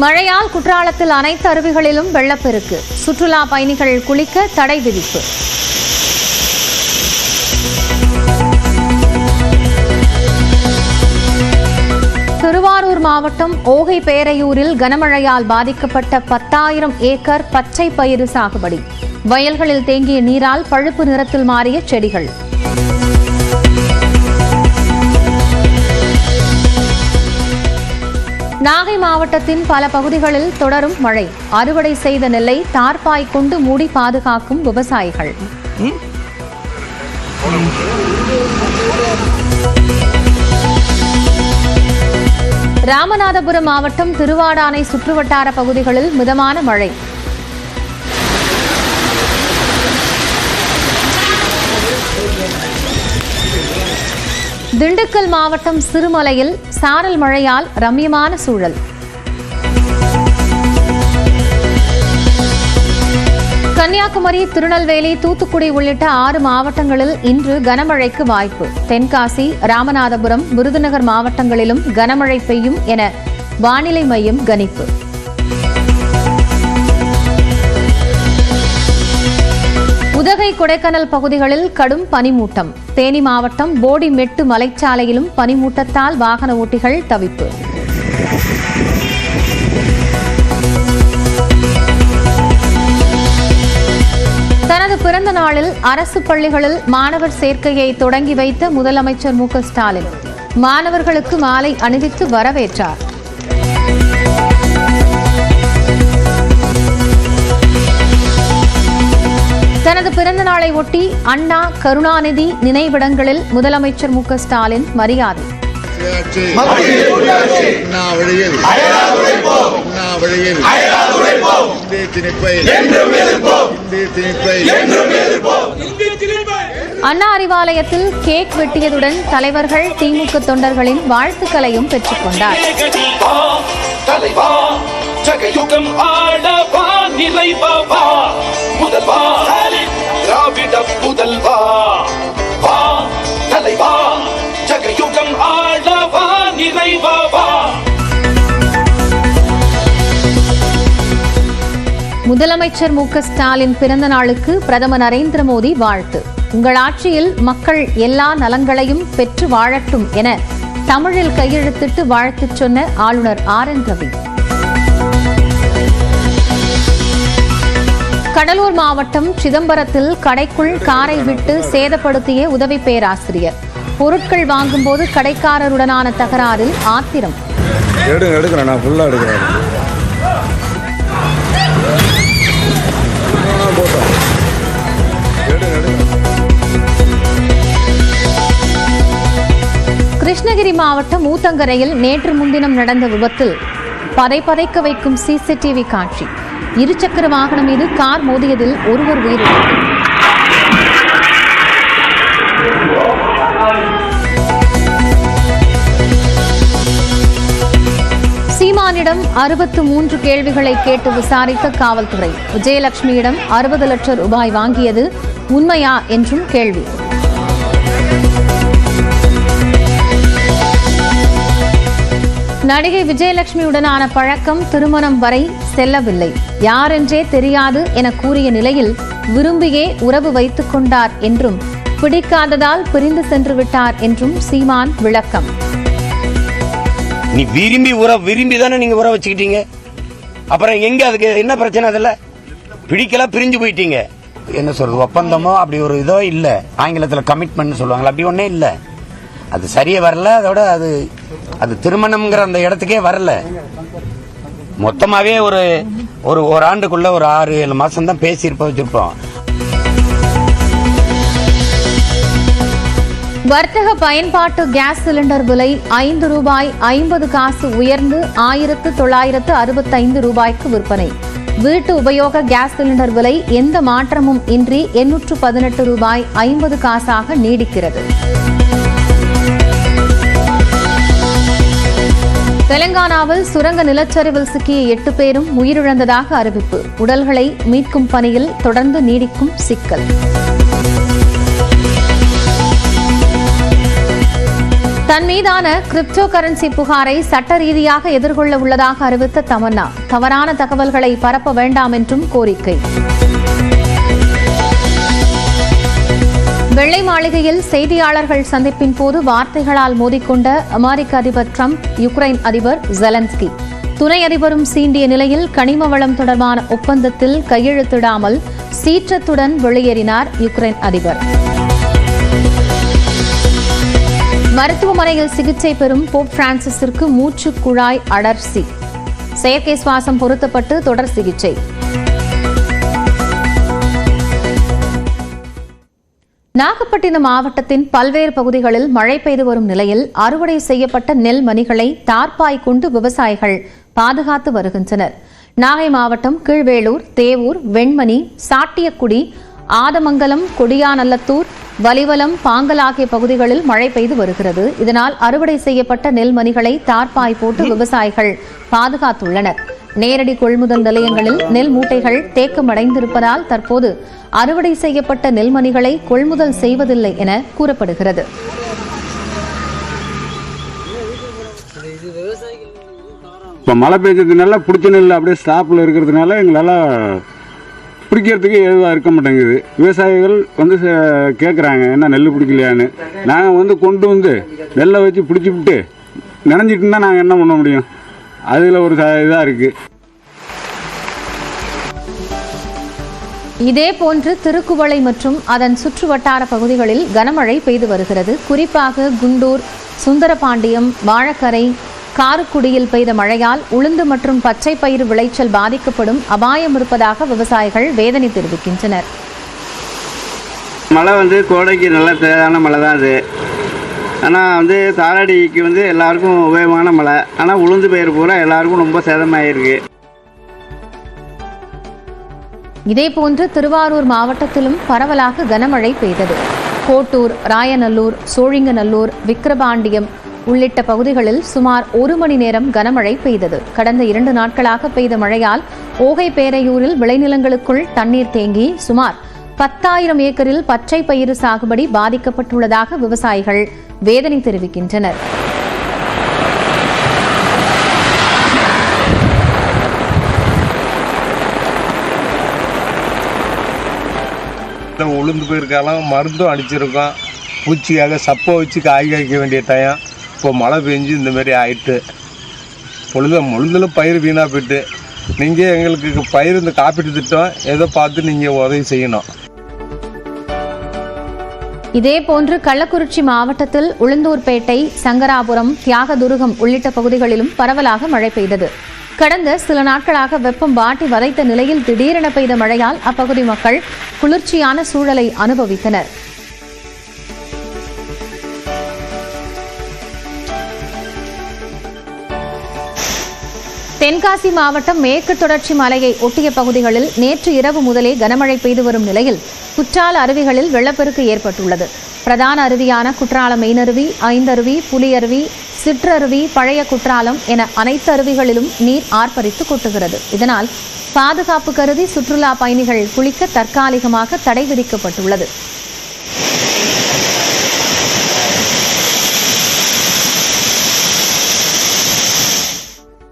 மழையால் குற்றாலத்தில் அனைத்து அருவிகளிலும் வெள்ளப்பெருக்கு. சுற்றுலா பயணிகள் குளிக்க தடை விதிப்பு. திருவாரூர் மாவட்டம் ஓகை பேரையூரில் கனமழையால் பாதிக்கப்பட்ட 10,000 ஏக்கர் பச்சை பயிறு சாகுபடி. வயல்களில் தேங்கிய நீரால் பழுப்பு நிறத்தில் மாறிய செடிகள். நாகை மாவட்டத்தின் பல பகுதிகளில் தொடரும் மழை. அறுவடை செய்த நெல்லை தார்பாய் கொண்டு மூடி பாதுகாக்கும் விவசாயிகள். ராமநாதபுரம் மாவட்டம் திருவாடானை சுற்றுவட்டார பகுதிகளில் மிதமான மழை. திண்டுக்கல் மாவட்டம் சிறுமலையில் சாரல் மழையால் ரம்யமான சூழல். கன்னியாகுமரி, திருநெல்வேலி, தூத்துக்குடி உள்ளிட்ட 6 மாவட்டங்களில் இன்று கனமழைக்கு வாய்ப்பு. தென்காசி, ராமநாதபுரம், விருதுநகர் மாவட்டங்களிலும் கனமழை பெய்யும் என வானிலை மையம் கணிப்பு. உதகை, கொடைக்கானல் பகுதிகளில் கடும் பனிமூட்டம். தேனி மாவட்டம் போடிமெட்டு மலைச்சாலையிலும் பனிமூட்டத்தால் வாகன ஓட்டிகள் தவிப்பு. தனது பிறந்த நாளில் அரசு பள்ளிகளில் மாணவர் சேர்க்கையை தொடங்கி வைத்த முதலமைச்சர் மு க ஸ்டாலின் மாணவர்களுக்கு மாலை அணிவித்து வரவேற்றார். தனது பிறந்த நாளை ஒட்டி அண்ணா, கருணாநிதி நினைவிடங்களில் முதலமைச்சர் மு க ஸ்டாலின் மரியாதை. அண்ணா அறிவாலயத்தில் கேக் வெட்டியதுடன் தலைவர்கள், திமுக தொண்டர்களின் வாழ்த்துக்களையும் பெற்றுக் கொண்டார். முதலமைச்சர் மு க ஸ்டாலின் பிறந்த நாளுக்கு பிரதமர் நரேந்திர மோடி வாழ்த்து. உங்கள் ஆட்சியில் மக்கள் எல்லா நலன்களையும் பெற்று வாழட்டும் என தமிழில் கையெழுத்திட்டு வாழ்த்து சொன்ன ஆளுநர் RN ரவி. கடலூர் மாவட்டம் சிதம்பரத்தில் கடைக்குள் காரை விட்டு சேதப்படுத்திய உதவி பேராசிரியர். பொருட்கள் வாங்கும்போது கடைக்காரருடனான தகராறில் ஆத்திரம். கிருஷ்ணகிரி மாவட்டம் ஊத்தங்கரையில் நேற்று முன்தினம் நடந்த விபத்தில் பதைக்க வைக்கும் CCTV காட்சி. இருசக்கர வாகனம் மீது கார் மோதியதில் ஒருவர் உயிரிழந்தார். சீமானிடம் 63 கேள்விகளை கேட்டு விசாரித்த காவல்துறை. விஜயலட்சுமியிடம் 60 லட்சம் ரூபாய் வாங்கியது உண்மையா என்றும் கேள்வி. நடிகை விஜயலட்சுமியுடனான பழக்கம் திருமணம் வரை செல்லவில்லை, யாரென்றே தெரியாது என கூறிய நிலையில் விரும்பியே உறவு வைத்துக் கொண்டார் என்றும் பிடிக்காததால் பிரிந்து சென்று விட்டார் என்றும் சீமான் விளக்கம். நீ விரும்பி தானே நீங்க உறவு வச்சுக்கிட்டீங்க, அப்புறம் எங்க அதுக்கு என்ன பிரச்சனை? அதில் பிடிக்கல, பிரிஞ்சு போயிட்டீங்க. என்ன சொல்றது, ஒப்பந்தமோ அப்படி ஒரு இதோ இல்ல. ஆங்கிலத்தில் கமிட்மெண்ட் சொல்லுவாங்களா, அப்படி ஒன்னே இல்ல. அது சரியே வரல. அதோட அது திருமணம்ங்கிற அந்த இடத்துக்கே வரல. மொத்தமாவே ஒரு ஆண்டுக்குள்ள ஒரு 6-7 மாசம் தான் பேசியிருப்போம், வச்சிருப்போம். வர்த்தக பயன்பாட்டு கேஸ் சிலிண்டர் விலை ₹5.50 உயர்ந்து 1965 ரூபாய்க்கு விற்பனை. வீட்டு உபயோக கேஸ் சிலிண்டர் விலை எந்த மாற்றமும் இன்றி ₹818.50 நீடிக்கிறது. தெலங்கானாவில் சுரங்க நிலச்சரிவில் சிக்கிய 8 பேரும் உயிரிழந்ததாக அறிவிப்பு. உடல்களை மீட்கும் பணியில் தொடர்ந்து நீடிக்கும் சிக்கல். தன் மீதான கிரிப்டோ கரன்சி புகாரை சட்ட ரீதியாக எதிர்கொள்ள உள்ளதாக அறிவித்த தமன்னா, தவறான தகவல்களை பரப்ப வேண்டாம் என்றும் கோரிக்கை. வெள்ளை மாளிகையில் செய்தியாளர்கள் சந்திப்பின் போது வார்த்தைகளால் மோதிக்கொண்ட அமெரிக்க அதிபர் டிரம்ப், யுக்ரைன் அதிபர் ஜெலன்ஸ்கி. துணை அதிபரும் சீண்டிய நிலையில் கனிம வளம் தொடர்பான ஒப்பந்தத்தில் கையெழுத்திடாமல் சீற்றத்துடன் வெளியேறினார் யுக்ரைன் அதிபர். மருத்துவமனையில் சிகிச்சை பெறும் போப் பிரான்சிஸிற்கு மூச்சு குழாய் அழற்சி, செயற்கை சுவாசம் பொருத்தப்பட்டு தொடர் சிகிச்சை. நாகப்பட்டினம் மாவட்டத்தின் பல்வேறு பகுதிகளில் மழை பெய்து வரும் நிலையில் அறுவடை செய்யப்பட்ட நெல் மணிகளை தார்ப்பாய் கொண்டு விவசாயிகள் பாதுகாத்து வருகின்றனர். நாகை மாவட்டம் கீழ்வேளூர், தேவூர், வெண்மணி, சாட்டியக்குடி, ஆதமங்கலம், கொடியாநல்லத்தூர், வலிவலம், பாங்கல் ஆகிய பகுதிகளில் மழை பெய்து வருகிறது. இதனால் அறுவடை செய்யப்பட்ட நெல் மணிகளை தார்ப்பாய் போட்டு விவசாயிகள் பாதுகாத்துள்ளனர். நேரடி கொள்முதல் நிலையங்களில் நெல் மூட்டைகள் தேக்கமடைந்திருப்பதால் தற்போது அறுவடை செய்யப்பட்ட நெல்மணிகளை கொள்முதல் செய்வதில்லை என கூறப்படுகிறது. இப்போ மழை பெய்ஞ்சதுனால பிடிச்ச நெல் அப்படியே ஸ்டாப்பில் இருக்கிறதுனால எங்களால் பிடிக்கிறதுக்கு எதுவாக இருக்க மாட்டேங்குது. விவசாயிகள் வந்து கேட்குறாங்க என்ன நெல் பிடிக்கலையான்னு. நாங்கள் வந்து கொண்டு வந்து நெல்லை வச்சு பிடிச்சி விட்டு நினைஞ்சிட்டுன்னா நாங்கள் என்ன பண்ண முடியும்? அதில் ஒரு இதாக இருக்குது. இதேபோன்று திருக்குவளை மற்றும் அதன் சுற்றுவட்டார பகுதிகளில் கனமழை பெய்து வருகிறது. குறிப்பாக குண்டூர், சுந்தரபாண்டியம், வாழக்கரை, காரக்குடியில் பெய்த மழையால் உளுந்து மற்றும் பச்சை பயிறு விளைச்சல் பாதிக்கப்படும் அபாயம் இருப்பதாக விவசாயிகள் வேதனை தெரிவிக்கின்றனர். மழை வந்து கோடைக்கு நல்ல தேவையான மழை தான் அது. ஆனால் வந்து தாளடிக்கு வந்து எல்லாருக்கும் உபயோகமான மழை. ஆனால் உளுந்து பயிர் பூரா எல்லாருக்கும் ரொம்ப சேதமாயிருக்கு. இதேபோன்று திருவாரூர் மாவட்டத்திலும் பரவலாக கனமழை பெய்தது. கோட்டூர், ராயநல்லூர், சோழிங்கநல்லூர், விக்கிரபாண்டியம் உள்ளிட்ட பகுதிகளில் சுமார் 1 மணி நேரம் கனமழை பெய்தது. கடந்த 2 நாட்களாக பெய்த மழையால் ஓகை பேரையூரில் விளைநிலங்களுக்குள் தண்ணீர் தேங்கி சுமார் 10,000 ஏக்கரில் பச்சை பயிறு சாகுபடி பாதிக்கப்பட்டுள்ளதாக விவசாயிகள் வேதனை தெரிவிக்கின்றனர். உளுந்து போயிருக்காலாம் மருந்தும் அடிச்சிருக்கோம். பூச்சிக்காக சப்பை வச்சு காய் காய்க்க வேண்டிய டைம் இப்போ மழை பெஞ்சு இந்த மாதிரி ஆயிட்டு உளுந்தில் பயிர் வீணாக போயிட்டு. நீங்கள் எங்களுக்கு பயிர் இந்த காப்பீட்டு திட்டம் ஏதோ பார்த்து நீங்கள் உதவி செய்யணும். இதேபோன்று கள்ளக்குறிச்சி மாவட்டத்தில் உளுந்தூர்பேட்டை, சங்கராபுரம், தியாகதுருகம் உள்ளிட்ட பகுதிகளிலும் பரவலாக மழை பெய்தது. கடந்த சில நாட்களாக வெப்பம் வாட்டி வதைத்த நிலையில் திடீரென பெய்த மழையால் அப்பகுதி மக்கள் குளிர்ச்சியான சூழலை அனுபவித்தனர். தென்காசி மாவட்டம் மேற்கு தொடர்ச்சி மலையை ஒட்டிய பகுதிகளில் நேற்று இரவு முதலே கனமழை பெய்து வரும் நிலையில் குற்றால அருவிகளில் வெள்ளப்பெருக்கு ஏற்பட்டுள்ளது. பிரதான அருவியான குற்றாலம் மெயினருவி, ஐந்தருவி, புலியருவி, சிற்றருவி, பழைய குற்றாலம் என அனைத்து அருவிகளிலும் நீர் ஆர்ப்பரித்து கொட்டுகிறது. இதனால் பாதுகாப்பு கருதி சுற்றுலா பயணிகள் குளிக்க தற்காலிகமாக தடை விதிக்கப்பட்டுள்ளது.